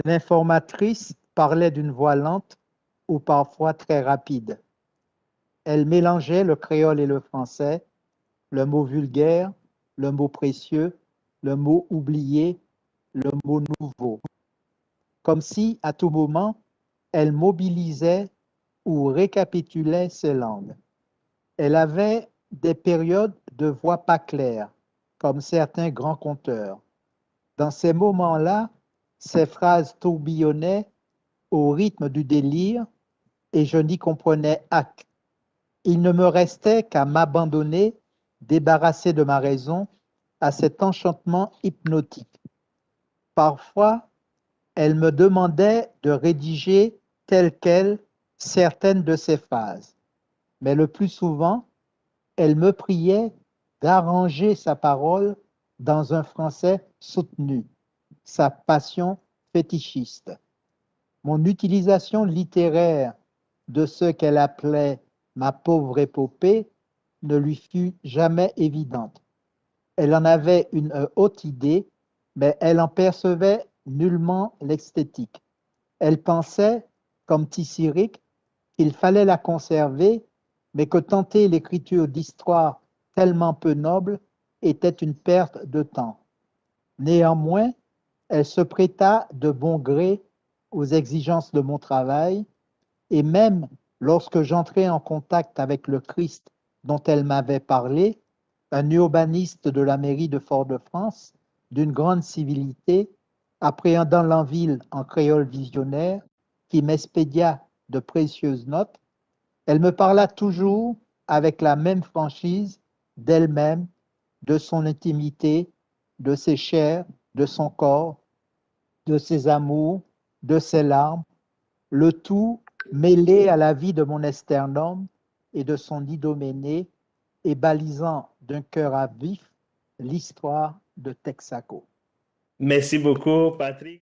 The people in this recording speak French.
L'informatrice parlait d'une voix lente ou parfois très rapide. Elle mélangeait le créole et le français, le mot vulgaire, le mot précieux, le mot oublié, le mot nouveau, comme si à tout moment elle mobilisait ou récapitulait ses langues. Elle avait des périodes de voix pas claires, comme certains grands conteurs. Dans ces moments-là, ses phrases tourbillonnaient au rythme du délire et je n'y comprenais acte. Il ne me restait qu'à m'abandonner, débarrassé de ma raison, à cet enchantement hypnotique. Parfois, elle me demandait de rédiger telle quelle certaines de ses phrases, mais le plus souvent, elle me priait d'arranger sa parole dans un français soutenu, sa passion fétichiste. Mon utilisation littéraire de ce qu'elle appelait ma pauvre épopée ne lui fut jamais évidente. Elle en avait une haute idée, mais elle en percevait nullement l'esthétique. Elle pensait, comme Tissiric, qu'il fallait la conserver, mais que tenter l'écriture d'histoires tellement peu nobles était une perte de temps. Néanmoins, elle se prêta de bon gré aux exigences de mon travail, et même lorsque j'entrais en contact avec le Christ dont elle m'avait parlé, un urbaniste de la mairie de Fort-de-France, d'une grande civilité, appréhendant l'envie en créole visionnaire, qui m'expédia de précieuses notes, elle me parla toujours avec la même franchise d'elle-même, de son intimité, de ses chairs, de son corps, de ses amours, de ses larmes, le tout mêlé à la vie de mon esternum et de son idoménée et balisant d'un cœur à vif l'histoire de Texaco. Merci beaucoup, Patrick.